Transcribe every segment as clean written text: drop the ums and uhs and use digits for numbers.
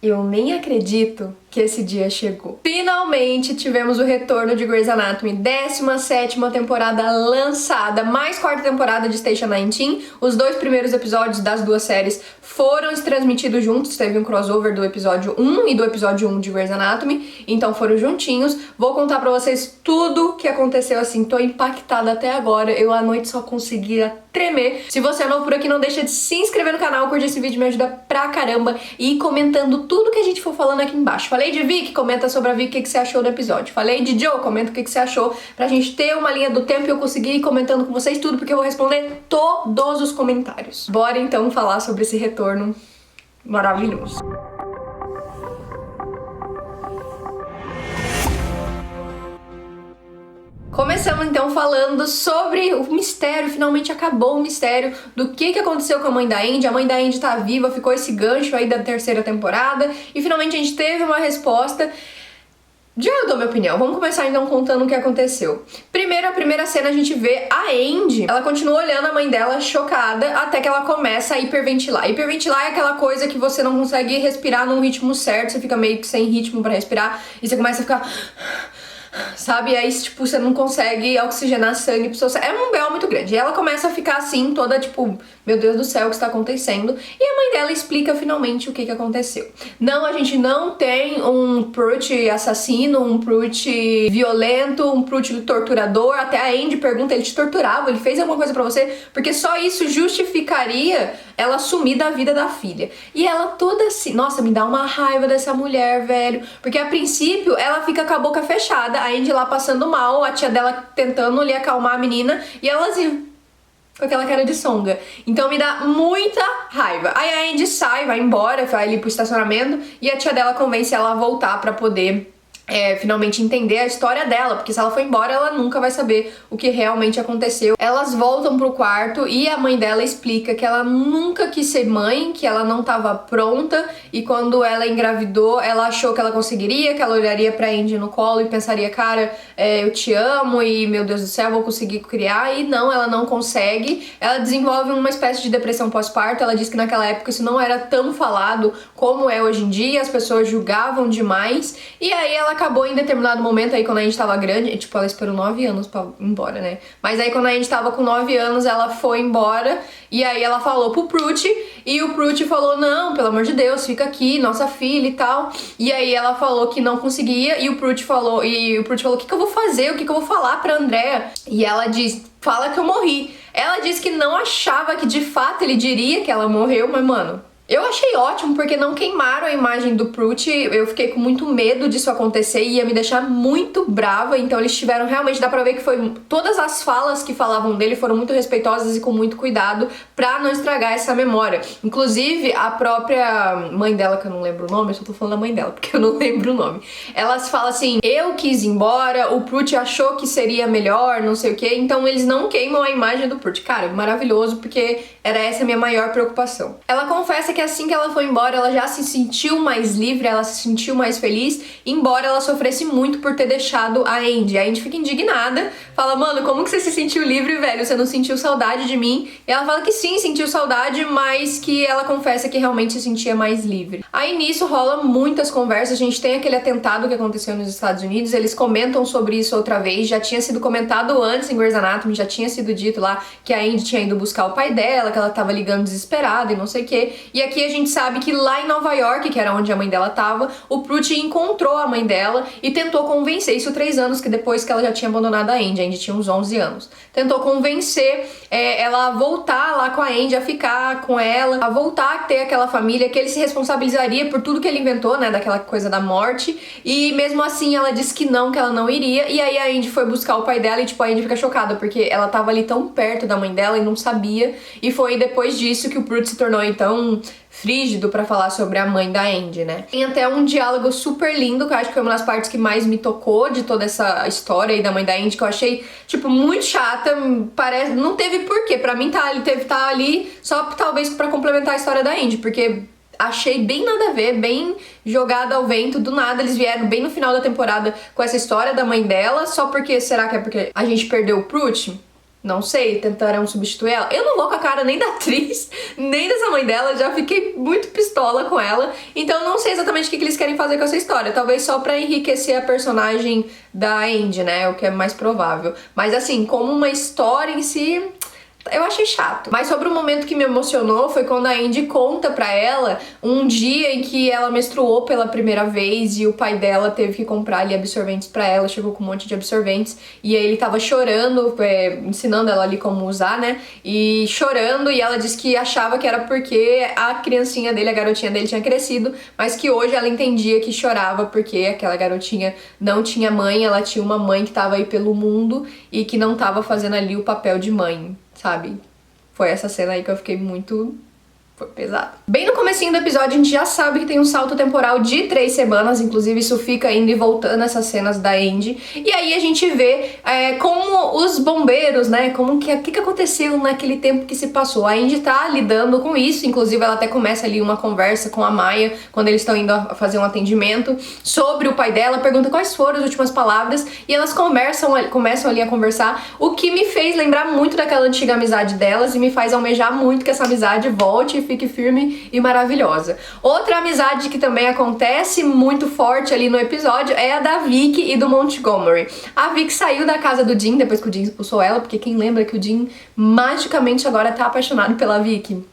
Eu nem acredito que esse dia chegou. Finalmente tivemos o retorno de Grey's Anatomy, 17ª temporada lançada, mais 4ª temporada de Station 19. Os 2 primeiros episódios das 2 séries foram transmitidos juntos, teve um crossover do episódio 1 e do episódio 1 de Grey's Anatomy, então foram juntinhos. Vou contar pra vocês tudo que aconteceu, assim, tô impactada até agora, eu à noite só conseguia tremer. Se você é novo por aqui, não deixa de se inscrever no canal, curtir esse vídeo, me ajuda pra caramba, e ir comentando tudo que a gente for falando aqui embaixo. Falei de Vic? Comenta sobre a Vic o que você achou do episódio. Falei de Joe? Comenta o que você achou, pra gente ter uma linha do tempo e eu conseguir ir comentando com vocês tudo, porque eu vou responder todos os comentários. Bora então falar sobre esse retorno maravilhoso. Começamos então falando sobre o mistério, finalmente acabou o mistério do que aconteceu com a mãe da Andy. A mãe da Andy tá viva, ficou esse gancho aí da 3ª temporada e finalmente a gente teve uma resposta. Já eu dou minha opinião, vamos começar então contando o que aconteceu. Primeiro, a primeira cena a gente vê a Andy, ela continua olhando a mãe dela chocada até que ela começa a hiperventilar. Hiperventilar é aquela coisa que você não consegue respirar num ritmo certo, você fica meio que sem ritmo pra respirar e você começa a ficar... sabe? E aí, tipo, você não consegue oxigenar sangue pro seu cérebro. É um B.O. muito grande. E ela começa a ficar assim, toda tipo, meu Deus do céu, o que está acontecendo? E a mãe dela explica finalmente o que aconteceu. Não, a gente não tem um Pruitt assassino, um Pruitt violento, um Pruitt torturador. Até a Andy pergunta, ele te torturava? Ele fez alguma coisa pra você? Porque só isso justificaria ela sumir da vida da filha. E ela toda assim, nossa, me dá uma raiva dessa mulher, velho. Porque a princípio ela fica com a boca fechada, a Andy lá passando mal, a tia dela tentando ali acalmar a menina, e ela assim, com aquela cara de songa. Então me dá muita raiva. Aí a Andy sai, vai embora, vai ali pro estacionamento, e a tia dela convence ela a voltar pra poder... finalmente entender a história dela, porque se ela for embora, ela nunca vai saber o que realmente aconteceu. Elas voltam pro quarto e a mãe dela explica que ela nunca quis ser mãe, que ela não estava pronta, e quando ela engravidou, ela achou que ela conseguiria, que ela olharia pra Andy no colo e pensaria, cara, eu te amo e meu Deus do céu, vou conseguir criar, e não, ela não consegue. Ela desenvolve uma espécie de depressão pós-parto. Ela diz que naquela época isso não era tão falado como é hoje em dia, as pessoas julgavam demais, e aí ela acabou em determinado momento aí quando a gente tava grande, tipo, ela esperou 9 anos pra ir embora, né? Mas aí quando a gente tava com 9 anos, ela foi embora e aí ela falou pro Pruitt e o Pruitt falou, não, pelo amor de Deus, fica aqui, nossa filha e tal. E aí ela falou que não conseguia e o Pruitt falou, o que eu vou fazer? O que eu vou falar pra Andrea? E ela diz, fala que eu morri. Ela disse que não achava que de fato ele diria que ela morreu, mas mano... eu achei ótimo porque não queimaram a imagem do Pruitt. Eu fiquei com muito medo disso acontecer e ia me deixar muito brava. Então eles tiveram realmente, dá pra ver que foi todas as falas que falavam dele foram muito respeitosas e com muito cuidado pra não estragar essa memória. Inclusive a própria mãe dela, que eu não lembro o nome, eu só tô falando da mãe dela porque eu não lembro o nome. Elas falam assim, eu quis ir embora, o Pruitt achou que seria melhor, não sei o que. Então eles não queimam a imagem do Pruitt. Cara, maravilhoso, porque era essa a minha maior preocupação. Ela confessa que assim que ela foi embora, ela já se sentiu mais livre, ela se sentiu mais feliz, embora ela sofresse muito por ter deixado a Andy. A Andy fica indignada, fala, mano, como que você se sentiu livre, velho? Você não sentiu saudade de mim? E ela fala que sim, sentiu saudade, mas que ela confessa que realmente se sentia mais livre. Aí nisso rola muitas conversas, a gente tem aquele atentado que aconteceu nos Estados Unidos, eles comentam sobre isso outra vez, já tinha sido comentado antes em Grey's Anatomy, já tinha sido dito lá que a Andy tinha ido buscar o pai dela, que ela tava ligando desesperada e não sei o que. E aqui a gente sabe que lá em Nova York, que era onde a mãe dela tava, o Pruitt encontrou a mãe dela e tentou convencer, isso 3 anos que depois que ela já tinha abandonado a Andy tinha uns 11 anos. Tentou convencer ela a voltar lá com a Andy, a ficar com ela, a voltar a ter aquela família, que ele se responsabilizaria por tudo que ele inventou, né, daquela coisa da morte, e mesmo assim ela disse que ela não iria, e aí a Andy foi buscar o pai dela e tipo, a Andy fica chocada, porque ela tava ali tão perto da mãe dela e não sabia, e foi depois disso que o Pruitt se tornou então frígido pra falar sobre a mãe da Andy, né? Tem até um diálogo super lindo, que eu acho que foi uma das partes que mais me tocou de toda essa história aí da mãe da Andy, que eu achei, tipo, muito chata, parece, não teve porquê, pra mim tá ali só talvez pra complementar a história da Andy, porque achei bem nada a ver, bem jogada ao vento, do nada eles vieram bem no final da temporada com essa história da mãe dela, só porque, será que é porque a gente perdeu o Pruitt? Não sei, tentarão substituir ela. Eu não vou com a cara nem da atriz, nem dessa mãe dela, já fiquei muito pistola com ela. Então não sei exatamente o que eles querem fazer com essa história. Talvez só pra enriquecer a personagem da Andy, né? O que é mais provável. Mas assim, como uma história em si, eu achei chato. Mas sobre o momento que me emocionou foi quando a Andy conta pra ela um dia em que ela menstruou pela primeira vez e o pai dela teve que comprar ali absorventes pra ela, chegou com um monte de absorventes e aí ele tava chorando, ensinando ela ali como usar, né? E chorando, e ela disse que achava que era porque a criancinha dele, a garotinha dele tinha crescido, mas que hoje ela entendia que chorava porque aquela garotinha não tinha mãe, ela tinha uma mãe que tava aí pelo mundo e que não tava fazendo ali o papel de mãe. Sabe? Foi essa cena aí que eu fiquei muito... Foi pesado. Bem no comecinho do episódio a gente já sabe que tem um salto temporal de 3 semanas, inclusive isso fica indo e voltando essas cenas da Andy. E aí a gente vê como os bombeiros, né, como que aconteceu naquele tempo que se passou. A Andy tá lidando com isso, inclusive ela até começa ali uma conversa com a Maya, quando eles estão indo a fazer um atendimento, sobre o pai dela, pergunta quais foram as últimas palavras, e elas começam ali a conversar, o que me fez lembrar muito daquela antiga amizade delas e me faz almejar muito que essa amizade volte fique firme e maravilhosa. Outra amizade que também acontece muito forte ali no episódio é a da Vicky e do Montgomery. A Vicky saiu da casa do Jim depois que o Jim expulsou ela, porque quem lembra que o Jim magicamente agora tá apaixonado pela Vicky?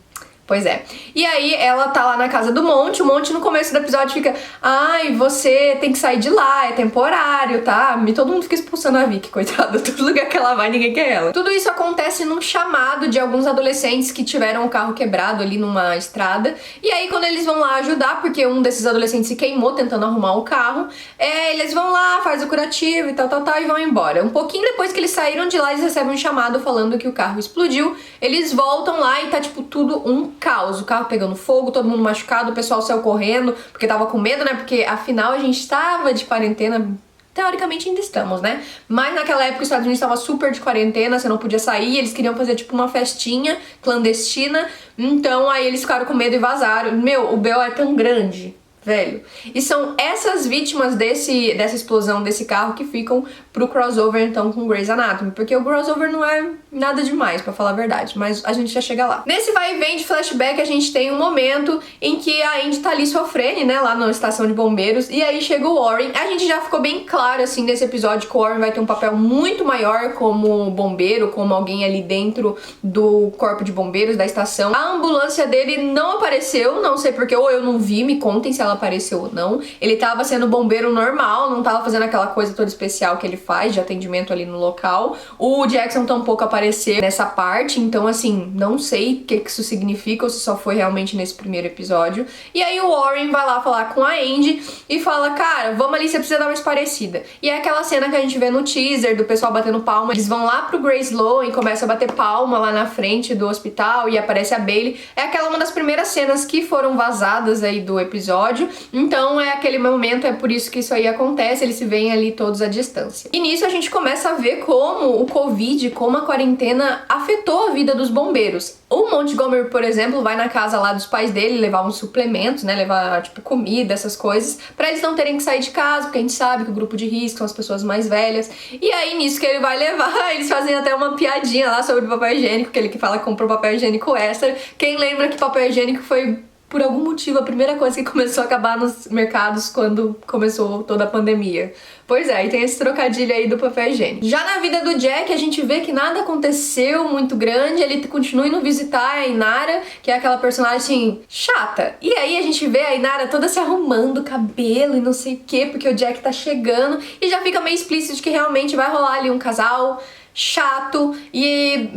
Pois é. E aí ela tá lá na casa do Monte, o Monte no começo do episódio fica: ai, você tem que sair de lá, é temporário, tá? E todo mundo fica expulsando a Vicky, coitada. Todo lugar que ela vai, ninguém quer ela. Tudo isso acontece num chamado de alguns adolescentes que tiveram o carro quebrado ali numa estrada. E aí quando eles vão lá ajudar, porque um desses adolescentes se queimou tentando arrumar o carro, eles vão lá, faz o curativo e tal, e vão embora. Um pouquinho depois que eles saíram de lá, eles recebem um chamado falando que o carro explodiu. Eles voltam lá e tá tipo tudo um caos, o carro pegando fogo, todo mundo machucado, o pessoal saiu correndo, porque tava com medo, né, porque afinal a gente tava de quarentena, teoricamente ainda estamos, né, mas naquela época os Estados Unidos tava super de quarentena, você não podia sair, eles queriam fazer tipo uma festinha clandestina, então aí eles ficaram com medo e vazaram. Meu, o B.O. é tão grande, velho. E são essas vítimas dessa explosão desse carro que ficam pro crossover, então, com Grey's Anatomy. Porque o crossover não é nada demais, pra falar a verdade, mas a gente já chega lá. Nesse vai e vem de flashback, a gente tem um momento em que a Andy tá ali sofrendo, né, lá na estação de bombeiros, e aí chega o Warren. A gente já ficou bem claro, assim, nesse episódio que o Warren vai ter um papel muito maior como bombeiro, como alguém ali dentro do corpo de bombeiros da estação. A ambulância dele não apareceu, não sei porque, ou eu não vi, me contem se ela apareceu ou não. Ele tava sendo bombeiro normal, não tava fazendo aquela coisa toda especial que ele faz de atendimento ali no local. O Jackson tampouco apareceu nessa parte, então assim, não sei o que isso significa ou se só foi realmente nesse primeiro episódio. E aí o Warren vai lá falar com a Andy e fala: cara, vamos ali, você precisa dar uma esparecida. E é aquela cena que a gente vê no teaser do pessoal batendo palma. Eles vão lá pro Grace Sloan e começam a bater palma lá na frente do hospital e aparece a Bailey. É aquela uma das primeiras cenas que foram vazadas aí do episódio. Então é aquele momento, é por isso que isso aí acontece, eles se veem ali todos à distância. E nisso a gente começa a ver como o Covid, como a quarentena afetou a vida dos bombeiros. O Montgomery, por exemplo, vai na casa lá dos pais dele levar uns suplementos, né, levar tipo comida, essas coisas, pra eles não terem que sair de casa, porque a gente sabe que o grupo de risco são as pessoas mais velhas. E aí nisso que ele vai levar, eles fazem até uma piadinha lá sobre o papel higiênico, que ele que fala que comprou papel higiênico extra. Quem lembra que papel higiênico foi, por algum motivo, a primeira coisa que começou a acabar nos mercados quando começou toda a pandemia? Pois é, e tem esse trocadilho aí do papel higiênico. Já na vida do Jack, a gente vê que nada aconteceu muito grande, ele continua indo visitar a Inara, que é aquela personagem chata. E aí a gente vê a Inara toda se arrumando o cabelo e não sei o que, porque o Jack tá chegando, e já fica meio explícito de que realmente vai rolar ali um casal chato, e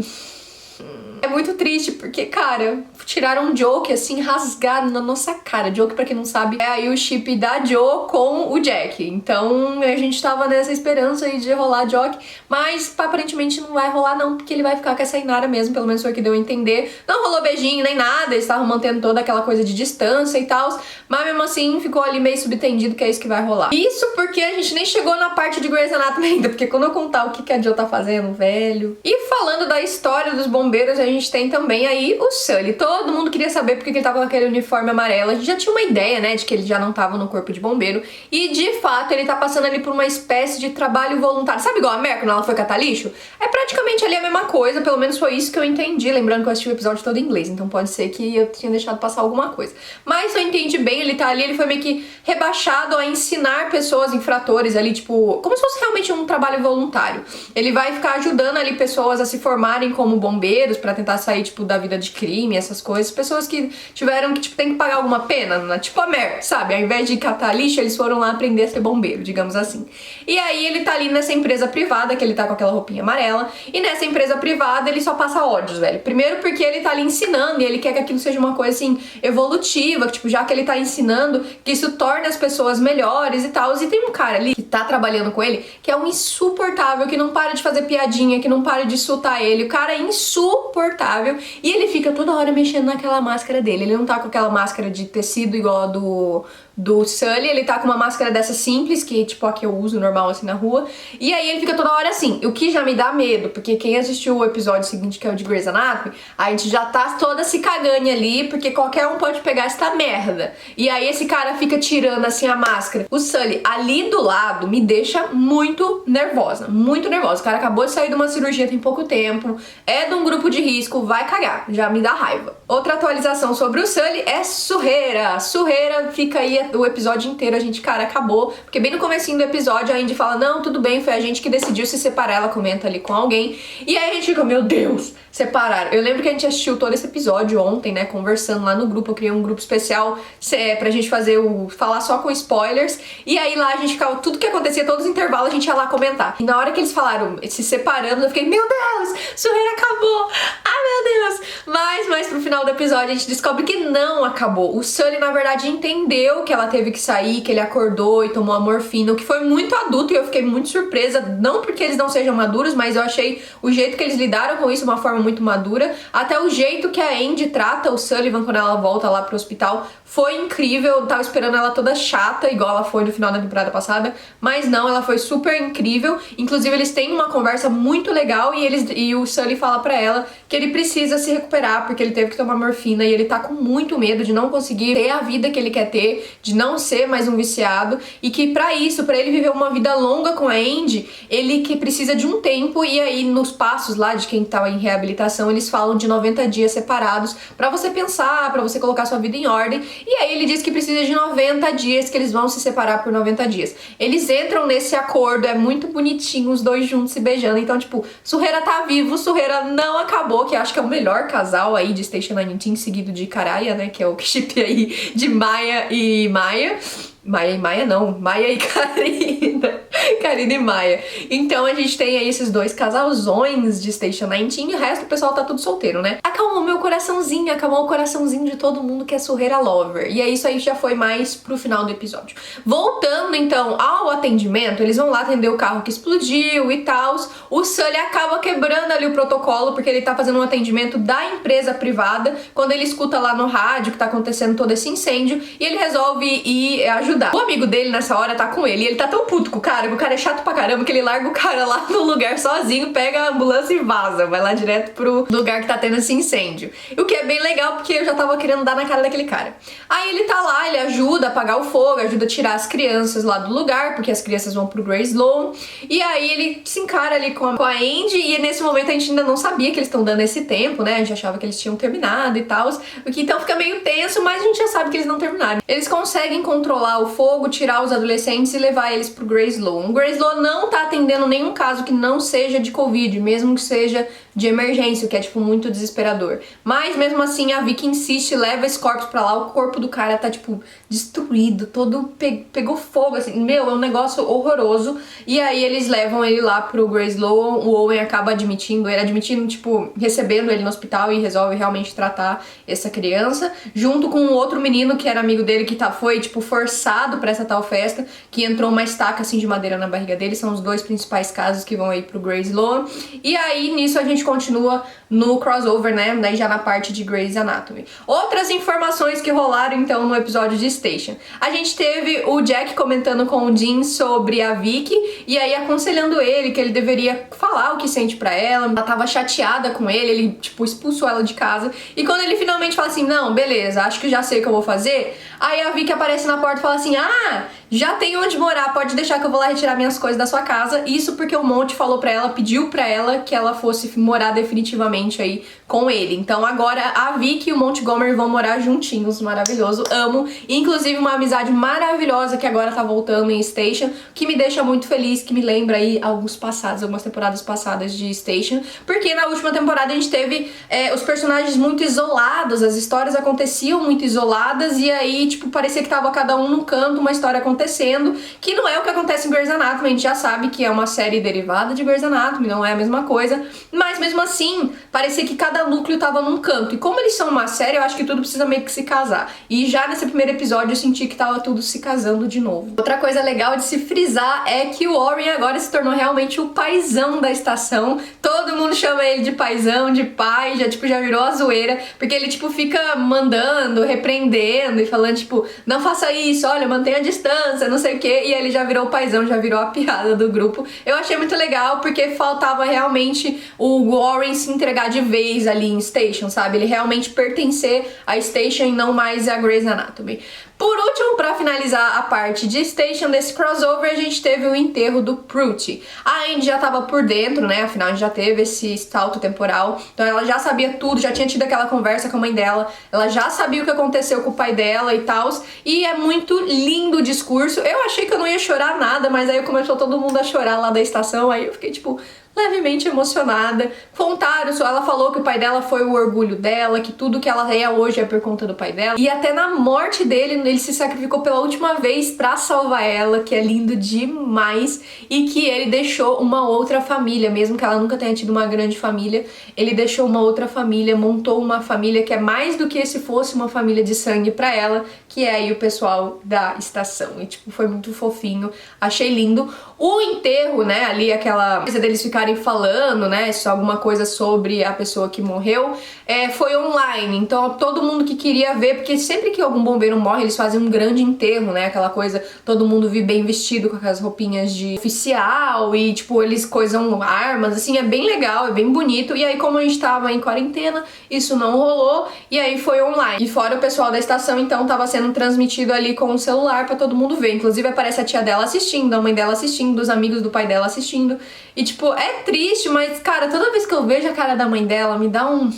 é muito triste, porque, cara, tiraram um Joke, assim, rasgado na nossa cara. Joke, pra quem não sabe, é aí o chip da Jo com o Jack. Então, a gente tava nessa esperança aí de rolar Joke, mas aparentemente não vai rolar não, porque ele vai ficar com essa Inara mesmo, pelo menos foi o que deu a entender. Não rolou beijinho nem nada, eles estavam mantendo toda aquela coisa de distância e tal, mas mesmo assim ficou ali meio subtendido que é isso que vai rolar. Isso porque a gente nem chegou na parte de Grey's Anatomy ainda, porque quando eu contar o que a Jo tá fazendo, velho... E falando da história dos bombeiros, a a gente tem também aí o Sully. Todo mundo queria saber porque que ele tava com aquele uniforme amarelo. A gente já tinha uma ideia, né, de que ele já não tava no corpo de bombeiro. E, de fato, ele tá passando ali por uma espécie de trabalho voluntário. Sabe igual a Mer, quando ela foi catar lixo? É praticamente ali a mesma coisa, pelo menos foi isso que eu entendi. Lembrando que eu assisti o episódio todo em inglês, então pode ser que eu tinha deixado passar alguma coisa. Mas eu entendi bem, ele tá ali, ele foi meio que rebaixado a ensinar pessoas, infratores ali, tipo, como se fosse realmente um trabalho voluntário. Ele vai ficar ajudando ali pessoas a se formarem como bombeiros pra tentar sair, tipo, da vida de crime, essas coisas. Pessoas que tiveram que, tipo, tem que pagar alguma pena, né? Tipo a Mer, sabe? Ao invés de catar lixo, eles foram lá aprender a ser bombeiro, digamos assim. E aí ele tá ali nessa empresa privada, que ele tá com aquela roupinha amarela, e nessa empresa privada ele só passa ódios, velho. Primeiro porque ele tá ali ensinando e ele quer que aquilo seja uma coisa, assim, evolutiva, que, tipo, já que ele tá ensinando, que isso torne as pessoas melhores e tal. E tem um cara ali que tá trabalhando com ele, que é um insuportável, que não para de fazer piadinha, que não para de insultar ele. O cara é insuportável e ele fica toda hora mexendo naquela máscara dele. Ele não tá com aquela máscara de tecido igual a do Sully, ele tá com uma máscara dessa simples, que tipo a que eu uso normal assim na rua, e aí ele fica toda hora assim, o que já me dá medo, porque quem assistiu o episódio seguinte, que é o de Grey's Anatomy, a gente já tá toda se cagando ali, porque qualquer um pode pegar esta merda, e aí esse cara fica tirando assim a máscara. O Sully ali do lado me deixa muito nervosa, o cara acabou de sair de uma cirurgia tem pouco tempo, é de um grupo de risco, vai cagar, já me dá raiva. Outra atualização sobre o Sully é Surreira fica aí o episódio inteiro, a gente, cara, acabou, porque bem no comecinho do episódio a Indy fala, não, tudo bem, foi a gente que decidiu se separar, ela comenta ali com alguém, e aí a gente fica, meu Deus, separaram. Eu lembro que a gente assistiu todo esse episódio ontem, né, conversando lá no grupo, eu criei um grupo especial pra gente falar só com spoilers, e aí lá a gente ficava, tudo que acontecia, todos os intervalos a gente ia lá comentar. E na hora que eles falaram, se separando, eu fiquei, meu Deus, Surreira acabou, ai meu Deus, mas pro final do episódio a gente descobre que não acabou. O Sully, na verdade, entendeu que ela teve que sair, que ele acordou e tomou a morfina, o que foi muito adulto e eu fiquei muito surpresa, não porque eles não sejam maduros, mas eu achei o jeito que eles lidaram com isso uma forma muito madura, até o jeito que a Andy trata o Sullivan quando ela volta lá pro hospital foi incrível. Eu tava esperando ela toda chata, igual ela foi no final da temporada passada, mas não, ela foi super incrível. Inclusive eles têm uma conversa muito legal e o Sully fala pra ela que ele precisa se recuperar porque ele teve que tomar morfina e ele tá com muito medo de não conseguir ter a vida que ele quer ter, de não ser mais um viciado, e que pra isso, pra ele viver uma vida longa com a Andy, ele que precisa de um tempo. E aí nos passos lá de quem tá em reabilitação, eles falam de 90 dias separados pra você pensar, pra você colocar sua vida em ordem. E aí ele diz que precisa de 90 dias, que eles vão se separar por 90 dias. Eles entram nesse acordo, é muito bonitinho, os dois juntos se beijando. Então, tipo, Surreira tá vivo, Surreira não acabou, que acho que é o melhor casal aí de Station 19, seguido de Karaya, né, que é o chip aí de Maia e Maia. Maia não, Maia e Karina. Karina e Maia. Então a gente tem aí esses dois casalzões de Station 19 e o resto do pessoal tá tudo solteiro, né? Acalmou meu coraçãozinho, acalmou o coraçãozinho de todo mundo que é Surreira Lover. E é isso aí, já foi mais pro final do episódio. Voltando então ao atendimento, eles vão lá atender o carro que explodiu e tal. O Sully acaba quebrando ali o protocolo porque ele tá fazendo um atendimento da empresa privada quando ele escuta lá no rádio que tá acontecendo todo esse incêndio e ele resolve ir ajudar. O amigo dele nessa hora tá com ele e ele tá tão puto com o cara, que o cara é chato pra caramba, que ele larga o cara lá no lugar sozinho, pega a ambulância e vaza, vai lá direto pro lugar que tá tendo esse incêndio. O que é bem legal, porque eu já tava querendo dar na cara daquele cara. Aí ele tá lá, ele ajuda a apagar o fogo, ajuda a tirar as crianças lá do lugar, porque as crianças vão pro Grey Sloan, e aí ele se encara ali com a Andy, e nesse momento a gente ainda não sabia que eles estão dando esse tempo, né, a gente achava que eles tinham terminado e tal, o que então fica meio tenso, mas a gente já sabe que eles não terminaram. Eles conseguem controlar o fogo, tirar os adolescentes e levar eles pro Grey Sloan. O Grey Sloan não tá atendendo nenhum caso que não seja de Covid, mesmo que seja de emergência, o que é, tipo, muito desesperador. Mas, mesmo assim, a Vicky insiste, leva esse corpo pra lá, o corpo do cara tá, tipo, destruído, todo pegou fogo, assim, meu, é um negócio horroroso. E aí eles levam ele lá pro Grey Sloan, o Owen acaba admitindo, tipo, recebendo ele no hospital e resolve realmente tratar essa criança, junto com um outro menino que era amigo dele, que foi, tipo, forçado pra essa tal festa, que entrou uma estaca, assim, de madeira na barriga dele. São os dois principais casos que vão aí pro Grey Sloan. E aí, nisso, a gente continua no crossover, né, daí já na parte de Grey's Anatomy. Outras informações que rolaram então no episódio de Station. A gente teve o Jack comentando com o Dean sobre a Vicky e aí aconselhando ele que ele deveria falar o que sente pra ela tava chateada com ele, tipo, expulsou ela de casa. E quando ele finalmente fala assim, não, beleza, acho que já sei o que eu vou fazer, aí a Vicky aparece na porta e fala assim, ah, já tem onde morar, pode deixar que eu vou lá retirar minhas coisas da sua casa. Isso porque o Monte falou pra ela, pediu pra ela que ela fosse morar definitivamente aí com ele. Então agora a Vicky e o Montgomery vão morar juntinhos, maravilhoso, amo. Inclusive uma amizade maravilhosa que agora tá voltando em Station, que me deixa muito feliz, que me lembra aí algumas temporadas passadas de Station, porque na última temporada a gente teve os personagens muito isolados, as histórias aconteciam muito isoladas e aí, tipo, parecia que tava cada um num canto, uma história acontecendo, que não é o que acontece em Grey's Anatomy. A gente já sabe que é uma série derivada de Grey's Anatomy, não é a mesma coisa, mas mesmo assim, parecia que cada núcleo tava num canto, e como eles são uma série, eu acho que tudo precisa meio que se casar, e já nesse primeiro episódio eu senti que tava tudo se casando de novo. Outra coisa legal de se frisar é que o Warren agora se tornou realmente o paizão da estação, todo mundo chama ele de paizão, de pai, já virou a zoeira, porque ele, tipo, fica mandando, repreendendo e falando, tipo, não faça isso, olha, mantenha a distância, não sei o que, e ele já virou o paizão, já virou a piada do grupo. Eu achei muito legal, porque faltava realmente o Warren se entregar de vez ali em Station, sabe? Ele realmente pertencer a Station e não mais a Grey's Anatomy. Por último, pra finalizar a parte de Station desse crossover, a gente teve o enterro do Prute. A Andy já tava por dentro, né? Afinal, a gente já teve esse salto temporal. Então ela já sabia tudo, já tinha tido aquela conversa com a mãe dela. Ela já sabia o que aconteceu com o pai dela e tal. E é muito lindo o discurso. Eu achei que eu não ia chorar nada, mas aí começou todo mundo a chorar lá da estação. Aí eu fiquei, tipo, levemente emocionada. Contaram, ela falou que o pai dela foi o orgulho dela, que tudo que ela é hoje é por conta do pai dela. E até na morte dele, ele se sacrificou pela última vez pra salvar ela, que é lindo demais. E que ele deixou uma outra família, mesmo que ela nunca tenha tido uma grande família, ele deixou uma outra família, montou uma família que é mais do que se fosse uma família de sangue pra ela, que é aí o pessoal da estação. E tipo, foi muito fofinho, achei lindo. O enterro, né, ali aquela coisa deles ficarem falando, né, alguma coisa sobre a pessoa que morreu, foi online, então todo mundo que queria ver, porque sempre que algum bombeiro morre, eles fazem um grande enterro, né, aquela coisa, todo mundo vir bem vestido com aquelas roupinhas de oficial e, tipo, eles coisam armas, assim, é bem legal, é bem bonito, e aí como a gente tava em quarentena, isso não rolou, e aí foi online. E fora o pessoal da estação, então, tava sendo transmitido ali com o celular pra todo mundo ver, inclusive aparece a tia dela assistindo, a mãe dela assistindo, dos amigos do pai dela assistindo, e tipo, é triste, mas cara, toda vez que eu vejo a cara da mãe dela, me dá um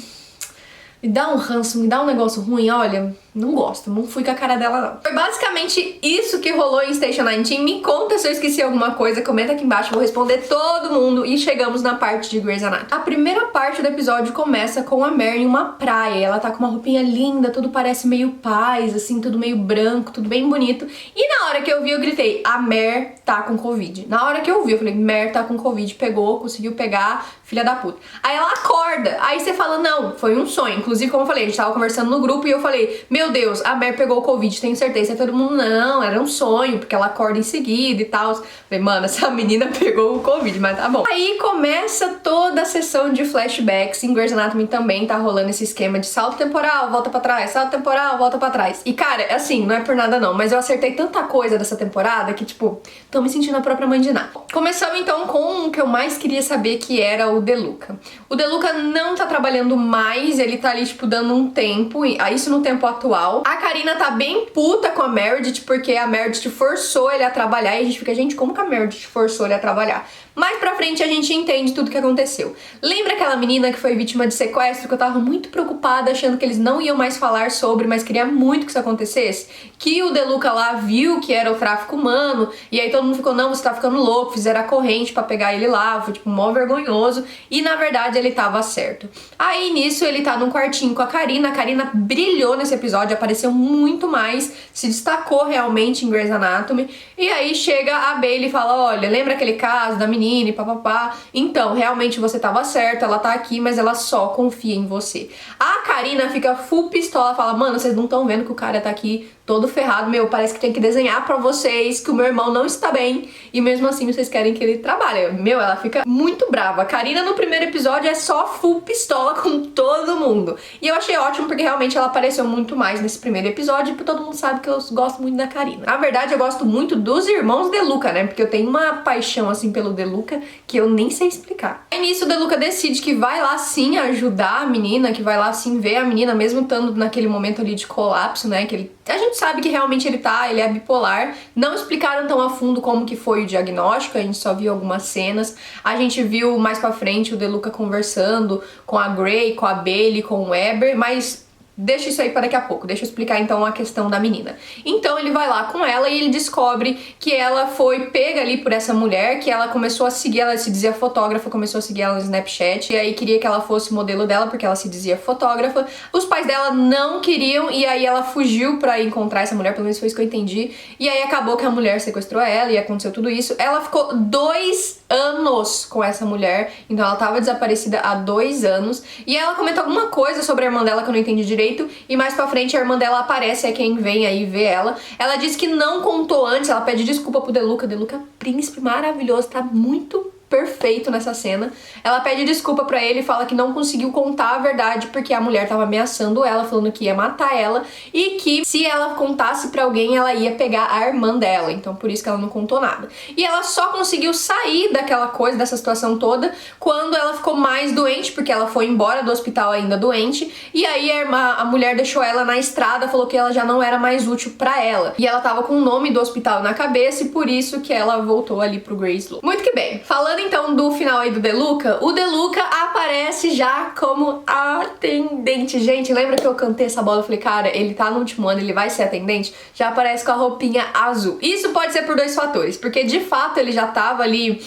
ranço, me dá um negócio ruim, olha, não gosto, não fui com a cara dela não. Foi basicamente isso que rolou em Station 19, me conta se eu esqueci alguma coisa, comenta aqui embaixo, vou responder todo mundo e chegamos na parte de Grey's Anatomy. A primeira parte do episódio começa com a Mare em uma praia, ela tá com uma roupinha linda, tudo parece meio paz, assim, tudo meio branco, tudo bem bonito, e na hora que eu vi eu gritei, a Mare tá com Covid. Na hora que eu vi eu falei, Mare tá com Covid, conseguiu pegar, filha da puta. Aí ela acorda, aí você fala, não, foi um sonho. Inclusive, como eu falei, a gente tava conversando no grupo e eu falei, meu Deus, a Mare pegou o Covid, tenho certeza. Aí todo mundo, não, era um sonho, porque ela acorda em seguida e tal. Falei, mano, essa menina pegou o Covid, mas tá bom. Aí começa toda a sessão de flashbacks. Em Grey's Anatomy também tá rolando esse esquema de salto temporal, volta pra trás, salto temporal, volta pra trás. E cara, assim, não é por nada não, mas eu acertei tanta coisa dessa temporada que, tipo, tô me sentindo a própria mãe de Ná. Começamos então com o que eu mais queria saber, que era o DeLuca. O DeLuca não tá trabalhando mais, ele tá ali, tipo, dando um tempo, isso no tempo atual. A Karina tá bem puta com a Meredith, porque a Meredith forçou ele a trabalhar, e a gente fica, gente, como que a Meredith forçou ele a trabalhar? Mais pra frente a gente entende tudo que aconteceu. Lembra aquela menina que foi vítima de sequestro, que eu tava muito preocupada, achando que eles não iam mais falar sobre, mas queria muito que isso acontecesse? Que o DeLuca lá viu que era o tráfico humano, e aí todo mundo ficou, não, você tá ficando louco, fizeram a corrente pra pegar ele lá, foi tipo mó vergonhoso, e na verdade ele tava certo. Aí nisso ele tá num quartinho com a Karina brilhou nesse episódio, apareceu muito mais, se destacou realmente em Grey's Anatomy, e aí chega a Bailey e fala, olha, lembra aquele caso da menina e papapá? Então, realmente você tava certo, ela tá aqui, mas ela só confia em você. A Karina fica full pistola, fala, mano, vocês não estão vendo que o cara tá aqui todo ferrado, meu, parece que tem que desenhar pra vocês que o meu irmão não está bem e mesmo assim vocês querem que ele trabalhe. Meu, ela fica muito brava. A Karina no primeiro episódio é só full pistola com todo mundo. E eu achei ótimo porque realmente ela apareceu muito mais nesse primeiro episódio, porque todo mundo sabe que eu gosto muito da Karina. Na verdade, eu gosto muito dos irmãos DeLuca, né? Porque eu tenho uma paixão assim pelo DeLuca que eu nem sei explicar. Aí nisso o DeLuca decide que vai lá sim ajudar a menina, que vai lá sim ver a menina, mesmo estando naquele momento ali de colapso, né? A gente sabe que realmente ele é bipolar. Não explicaram tão a fundo como que foi o diagnóstico, a gente só viu algumas cenas. A gente viu mais pra frente o DeLuca conversando com a Grey, com a Bailey, com o Weber, mas deixa isso aí para daqui a pouco, deixa eu explicar então a questão da menina. Então ele vai lá com ela e ele descobre que ela foi pega ali por essa mulher, que ela começou a seguir, ela se dizia fotógrafa, começou a seguir ela no Snapchat, e aí queria que ela fosse modelo dela, porque ela se dizia fotógrafa. Os pais dela não queriam, e aí ela fugiu pra encontrar essa mulher, pelo menos foi isso que eu entendi, e aí acabou que a mulher sequestrou ela, e aconteceu tudo isso. Ela ficou 2 anos com essa mulher, então ela tava desaparecida há 2 anos, e ela comenta alguma coisa sobre a irmã dela que eu não entendi direito, e mais pra frente a irmã dela aparece, é quem vem aí ver ela. Ela diz que não contou antes, ela pede desculpa pro DeLuca. DeLuca, príncipe maravilhoso, tá muito perfeito nessa cena. Ela pede desculpa pra ele e fala que não conseguiu contar a verdade porque a mulher tava ameaçando ela, falando que ia matar ela e que se ela contasse pra alguém ela ia pegar a irmã dela, então por isso que ela não contou nada. E ela só conseguiu sair daquela coisa, dessa situação toda, quando ela ficou mais doente, porque ela foi embora do hospital ainda doente, e aí a mulher deixou ela na estrada, falou que ela já não era mais útil pra ela. E ela tava com o nome do hospital na cabeça e por isso que ela voltou ali pro Grace Lu. Muito que bem. Falando então do final aí do DeLuca, o DeLuca aparece já como atendente. Gente, lembra que eu cantei essa bola? Eu falei, cara, ele tá no último ano, ele vai ser atendente? Já aparece com a roupinha azul. Isso pode ser por 2 fatores, porque de fato ele já tava ali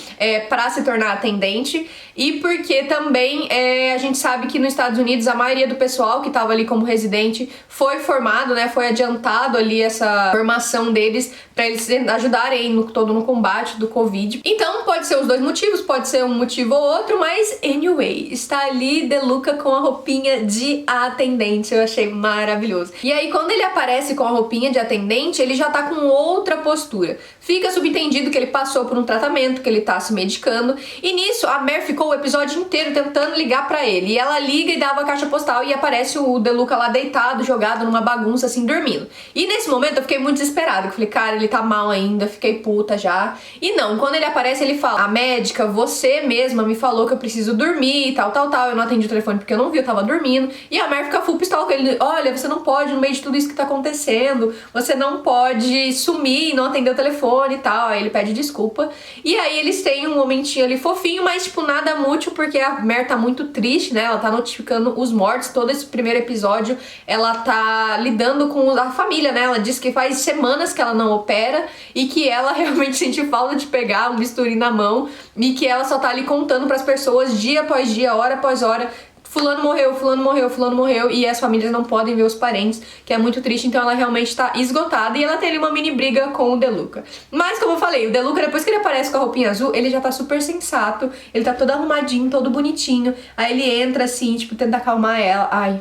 pra se tornar atendente e porque também a gente sabe que nos Estados Unidos a maioria do pessoal que tava ali como residente foi formado, né, foi adiantado ali essa formação deles pra eles ajudarem todo no combate do Covid. Então pode ser os 2 motivos, pode ser um motivo ou outro, mas anyway, está ali DeLuca com a roupinha de atendente, eu achei maravilhoso. E aí quando ele aparece com a roupinha de atendente, ele já tá com outra postura. Fica subentendido que ele passou por um tratamento, que ele tá se medicando, e nisso a Mer ficou o episódio inteiro tentando ligar pra ele, e ela liga e dava a caixa postal e aparece o DeLuca lá deitado, jogado numa bagunça assim, dormindo. E nesse momento eu fiquei muito desesperada, eu falei, cara, ele tá mal ainda, fiquei puta já. E não, quando ele aparece ele fala, a médica, você mesma me falou que eu preciso dormir e tal, eu não atendi o telefone porque eu não vi, eu tava dormindo. E a Mer fica full pistola com ele, olha, você não pode, no meio de tudo isso que tá acontecendo, você não pode sumir e não atender o telefone e tal. Aí ele pede desculpa. E aí eles têm um momentinho ali fofinho, mas tipo nada mútil, porque a Mer tá muito triste, né? Ela tá notificando os mortos, todo esse primeiro episódio ela tá lidando com a família, né? Ela diz que faz semanas que ela não opera e que ela realmente sente falta de pegar um bisturi na mão e que ela só tá ali contando pras pessoas dia após dia, hora após hora, fulano morreu, fulano morreu, fulano morreu, e as famílias não podem ver os parentes, que é muito triste, então ela realmente tá esgotada, e ela tem ali uma mini briga com o DeLuca. Mas, como eu falei, o DeLuca, depois que ele aparece com a roupinha azul, ele já tá super sensato, ele tá todo arrumadinho, todo bonitinho, aí ele entra assim, tipo, tenta acalmar ela, ai...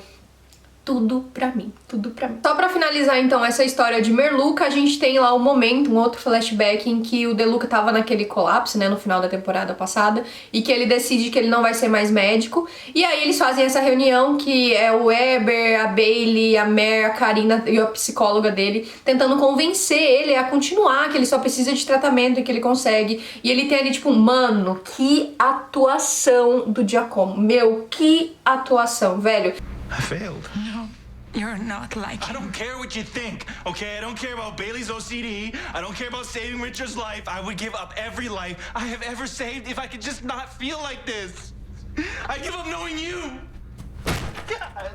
Tudo pra mim, tudo pra mim. Só pra finalizar então essa história de Merluca, a gente tem lá um momento, um outro flashback em que o DeLuca tava naquele colapso, né, no final da temporada passada, e que ele decide que ele não vai ser mais médico, e aí eles fazem essa reunião que é o Weber, a Bailey, a Mer, a Karina e a psicóloga dele, tentando convencer ele a continuar, que ele só precisa de tratamento e que ele consegue, e ele tem ali tipo, mano, que atuação do Giacomo, meu, que atuação, velho. I failed. No, you're not like I don't care what you think, okay? I don't care about Bailey's OCD. I don't care about saving Richard's life. I would give up every life I have ever saved if I could just not feel like this. I give up knowing you. God.